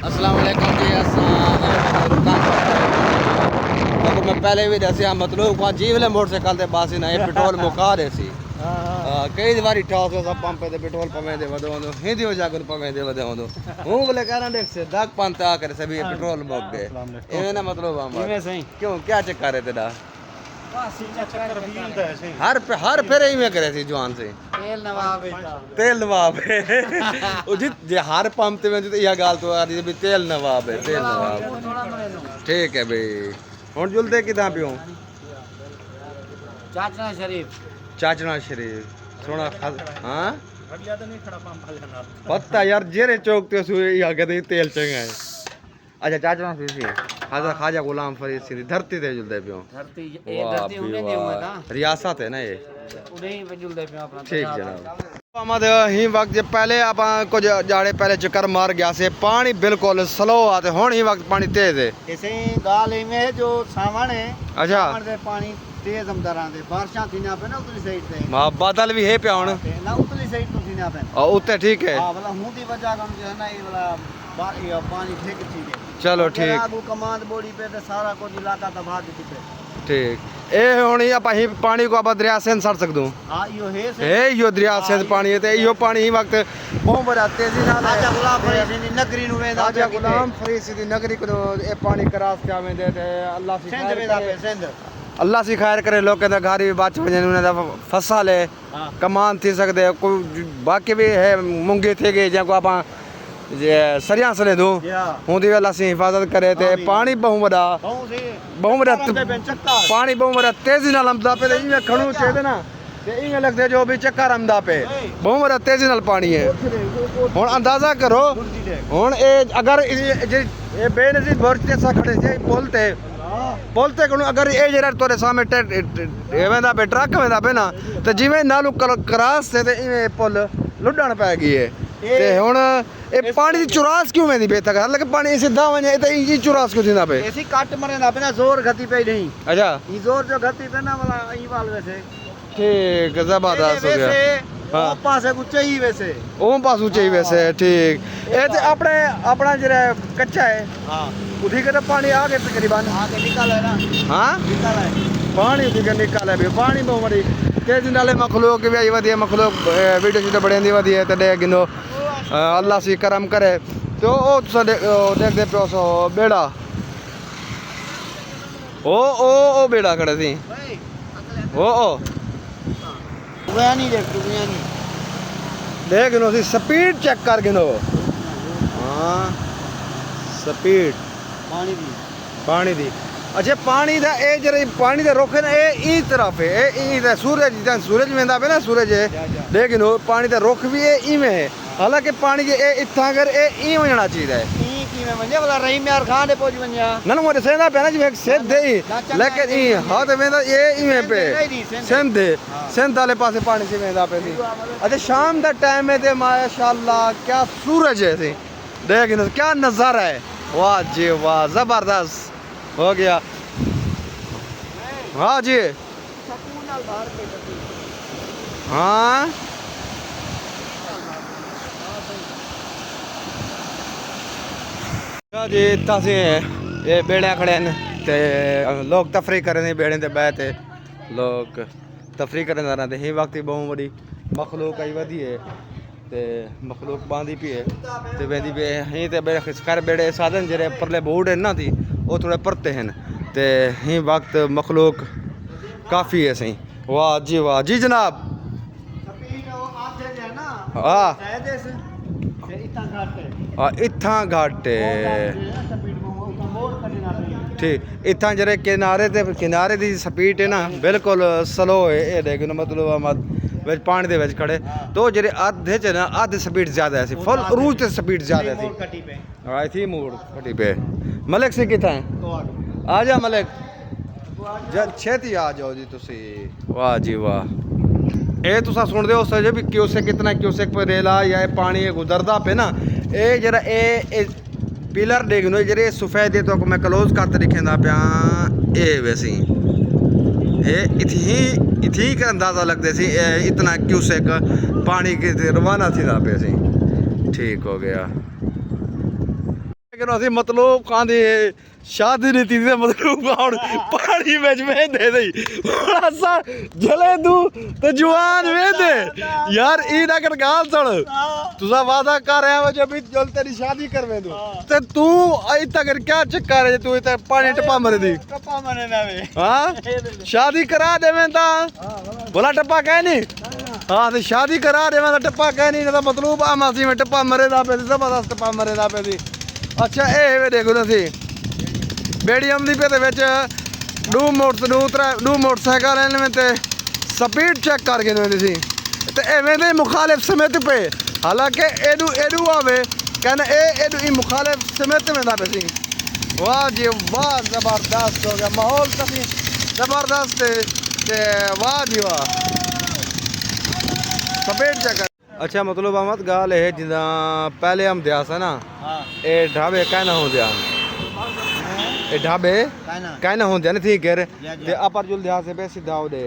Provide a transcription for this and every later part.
अस्सलाम वालेकुम जी। मैं पहले भी दसिया मतलब जीवले मोटरसाइकिल के पास ना पेट्रोल मुका रहे सी कई बारी टॉस पंप पे पेट्रोल पवेंदे वदो हिंदी हो जाकर पवेंदे वदे होंदो हूं बोले कहना देख से दाग पंत आ करे सभी पेट्रोल मुक गए ये ना मतलब क्यों क्या चक्कर है तेरा हर फेरे ही में करे सी जवान से तेल नवाब है जे हर पंप ते में यह गाल तो आ रही है तेल नवाब है तेल नवाब ठीक है भाई हुन जुलदे किदां पियो चाचना शरीफ सोना हां पता यार जेरे चौक ते सुई या कदे तेल चंगा है अच्छा चाचना शरीफ खाजा गुलाम फरीद सी धरती ते जुलदे पियो धरती उन्हें नहीं हुआ था रियासत है ना ये उन्हें पे जुलदे पियो अपना ठीक जनाब हमारे ही वक्त पहले आप कुछ जाड़े पहले चक्कर मार गया से पानी बिल्कुल स्लो आते हुन ही वक्त पानी तेज है इसे गाल में जो सावन है अच्छा पानी तेज अंदर आंदे बारिशां थी ना पे ना उतली साइड पे हां बादल भी है पे हुन ना उतली साइड तो थी ना पे और उत्ते ठीक है हां वाला हूं दी वजह कम जो है ना ये वाला पानी ठीक चीज है चलो ठीक अबू कमांड बोड़ी पे ते सारा कुछ इलाका तबाह दी पे ठीक ए हुन आप ही पानी को आप दरिया से सड़ सकदो हां यो है यो दरिया से पानी है ते यो पानी ही वक्त बहुत बड़ा तेजी नाल आजा गुलाम फरीद दी नगरी नु वेंदा आजा गुलाम फरीद दी नगरी को ए पानी क्रॉस क्या वेंदे ते अल्लाह सी सिंध वेंदा पे सिंध अल्लाह सी खैर करे लोग कहते घारी बाच वजन उन्हें दा फसल है कमान थी सकदे कोई बाकी भी है मूंगी थी गई जेको आप जे सरिया सले दो हुंदी वेला सी हिफाजत करे ते पानी बहु बड़ा पानी बहु बड़ा तेजी नाल आमदा पे इने खणू चाहिए ना ते इने लगदे जो भी चक्कर आमदा पे बहु बड़ा तेजी नाल पानी है हुन अंदाजा करो हुन ए अगर ये बेनजीर बोरते सा खड़े से बोलते को अगर ये जरा तोरे सामने वेंदा पे ट्रक वेंदा पे ना ते जिवें नालू क्रॉस से ते इवें पुल लुडण पै गई है ते हुन ए पानी दी चुरास क्यों वेंदी पे तक हालांकि पानी सीधा वने ते ई चुरास क्यों थींदा पे ऐसी काट मरेंदा पे ना जोर गति पे नहीं अच्छा ई जोर जो गति पे ना वाला ई वाल वैसे ठीक जबरदस्त हो गया हां पासे ऊंचे ही वैसे ओम पास ऊंचे ही वैसे ठीक ए ते अपने अपना जरा कच्चा है हां उठी के पानी आगे तकरीबन आगे निकाल है ना हां निकाल है पानी उठी के निकाल है पानी बहुत बड़ी तेज नाले मखलूक भी आई वधी मखलूक वीडियो शूट बढ़िया वधी है ते गिनो अल्लाह सी करम करे तो ओ तुसा देख दे पियो सो बेड़ा ओ बेड़ा खड़े थी ओ वे नहीं देख गिनो सी स्पीड चेक कर गिनो हां स्पीड पानी दी अच्छा पानी दा ए जरे पानी दे रोके ना ए तरफ है ई दा सूरज वेंदा पे ना सूरज है लेकिन पानी दा रुख भी है ई में है हालांकि पानी जे ए इथा कर ए ई वणना चाहिए ई की में वने वाला रहीम यार खान दे पहुंच वन्या ना मोरे सेंदा पे ना जी सीधे ही लेकिन ई हाथ वेंदा ए ई में पे सिंध वाले पासे पानी से वेंदा पे थी अच्छा शाम दा टाइम है ते माशाल्लाह क्या सूरज है सी देख क्या नजारा है वाह जी वाह जबरदस्त हो गया हाँ जी हाँ जी इतना से ये बेड़े खड़े हैं ते लोग तफरी करें बेड़े ते बैठे लोग तफरी करें रहते ही वक्त बहुत बड़ी मखलूक आई वधी है ते मखलूक बांधी पी है ते वेंदी पे ही ते कर बेड़े साधन जरे परले बोर्ड है ना थी वो थोड़े परते हैं ते ही वक्त मखलूक काफ़ी है सही वाह जी जनाब हाँ इतना घट ठीक इतना जरे किनारे दी स्पीड है ना बिल्कुल स्लो है लेकिन मतलब पानी दे विच खड़े तो जरे आधे च ना आधे स्पीड ज़्यादा है फुल रूज ते स्पीड ज़्यादा थी आई थी मोड़ खटी पे मलिक से कितना है आ जा मलिक छेती आ जाओ जी तुसी वाह जी वाह ये तुसा सुनते हो सजे भी क्यूसेक कितना क्यूसेक पे रेला या पानी गुजरदा पे ना ये जरा ए पिलर देख लो जरे सफेद तो मैं क्लोज करते दिखेंदा पिया ए वैसी ये इथी का अंदाज़ा लगते सी इतना क्यूसेक पानी के रवाना थी पे सी ठीक हो गया लेकिन ਅਸੀਂ ਮਤਲਬ ਕਹਿੰਦੇ ਸ਼ਾਦੀ ਨੀਤੀ ਦੇ ਮਤਲਬ ਹੁਣ ਪਾਣੀ ਵਿੱਚ ਵੇਂਦੇ ਨਹੀਂ ਅਸਾਂ ਜਲੇ ਦੂ ਤੇ ਜਵਾਨ ਵੇਂਦੇ ਯਾਰ ਇਹ ਨਾ ਕਰ ਗਾਲ ਸੁਣ ਤੁਸੀਂ ਵਾਦਾ ਕਰ ਰਿਹਾ ਵਾ ਜਬ ਜਲ ਤੇਰੀ ਸ਼ਾਦੀ ਕਰਵੇ ਦੂ ਤੇ ਤੂੰ ਅਈ ਤੱਕ ਕਿਆ ਚੱਕਰ ਹੈ ਤੂੰ ਇੱਥੇ ਪਾਣੀ ਟੱਪਾ ਮਰੇ ਦੀ ਟੱਪਾ ਮਰੇ ਨਾ ਵੇ ਹਾਂ ਸ਼ਾਦੀ ਕਰਾ ਦੇਵੇਂ ਤਾਂ ਬੋਲਾ ਟੱਪਾ ਕਹਿ ਨਹੀਂ हाँ तो शादी करा दे मैं टप्पा कह नहीं ना मतलब आ मासी में टप्पा मरे दा पे जबरदस्त टप्पा मरे दा पे अच्छा ए वे देखो सी बेड़ियम दी पे ते विच दो मोटरसाइकिल में ते स्पीड चेक करके ने सी ते एवें दे मुखालिफ समेत पे हालांकि एडू आवे कहना एडू मुखालिफ समेत में दा पे सी वाह जी वाह जबरदस्त हो गया माहौल काफी जबरदस्त ते वाह जी वाह सफेद चक्कर अच्छा मतलब अहमद गाल है जिदा पहले हम दिया सा ना ये ढाबे कहना हो दिया ये ढाबे कहना हो दिया ना ठीक है ते अपर जुल दिया से पे सीधा हो दे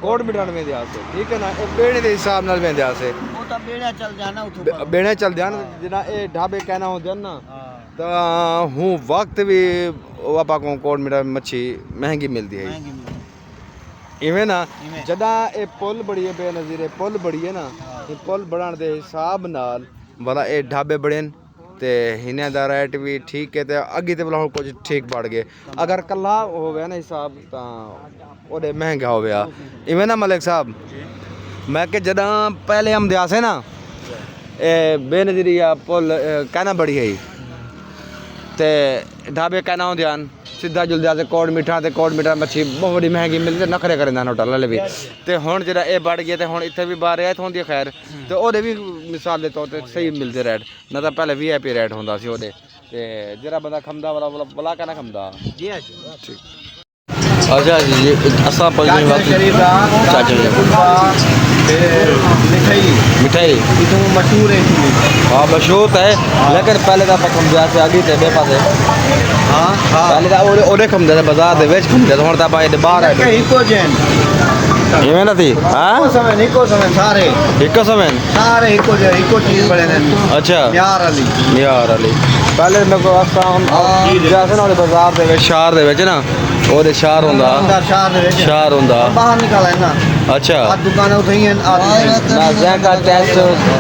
कोट मिटान में दिया से ठीक है ना ये बेड़े के हिसाब नाल में दिया से वो तो बेड़ा चल जाना उठो बेड़े चल जान जिना ये ढाबे कहना हो दिया ना तो हूँ वक्त भी आपा को कोट मिटा मच्छी महंगी मिलती है इवें ना जदा ये पुल बड़ी है बेनज़ीर पुल बड़ी है ना ये पुल बढ़ाने के हिसाब नाल वाला ये ढाबे बड़े ते इन्हें दा रेट भी ठीक है ते अगे ते वाला कुछ ठीक बढ़ गए अगर कला हो गया ना हिसाब तो ओदे महंगा हो गया इवें ना मलिक साहब मैं कि जदा पहले हम दिया से ना ये बेनज़ीर या पुल कहना बड़ी है ते ढाबे कहना हो ध्यान सीधा जुल जाते कोट मीठा मच्छी बहुत बड़ी महंगी मिलती नखरे करें होटल वाले भी तो हूँ जो ये बढ़ गया तो हूँ इतने भी बाहर रियायत होती है खैर तो वो भी मिसाल के तौर पर सही मिलते रेट ना तो पहले VIP रेट होंगे सी वो जरा बंदा खमदा वाला बला कहना खमदा जी ठीक अच्छा जी असा मिठाई मशहूर है हाँ मशहूर तो है लेकिन पहले तो खमदा से आगे थे पासे हाँ पहले तो ओरे खमदा से बाजार दे विच खमदा हुण तां बाहर बाहर है इको जैन इवें ना थी हां इको समय सारे इको जे इको चीज बड़े ने अच्छा यार अली पहले मेरे को जैसे ना बाजार दे विच शहर दे विच ना ओदे शहर हुंदा शहर हुंदा बाहर निकाला है ना अच्छा आज दुकानें उठाई हैं ना जैका टेस्ट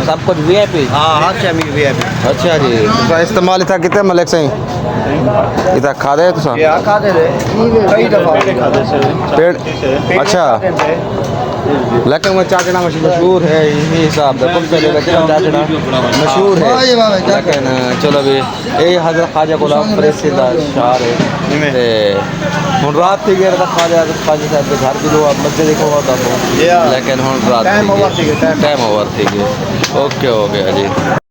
सब कुछ VIP हां हर चीज VIP अच्छा जी तो इस्तेमाल इतना कितने मलिक सही इतना खा दे तुसा या खा दे कई दफा खादे से पेड़ अच्छा लेकिन वो चाचना मशहूर है इसी हिसाब से कुछ पहले चाचना मशहूर है लेकिन चलो भी यही हजरत ख्वाजा गुलाम फरीदा शार है हूँ रात थी गया ख्वाजा साहब के घर भी लोग मस्जिद देखो लेकिन हूँ रात टाइम ओवर थी गया ओके हो गया जी।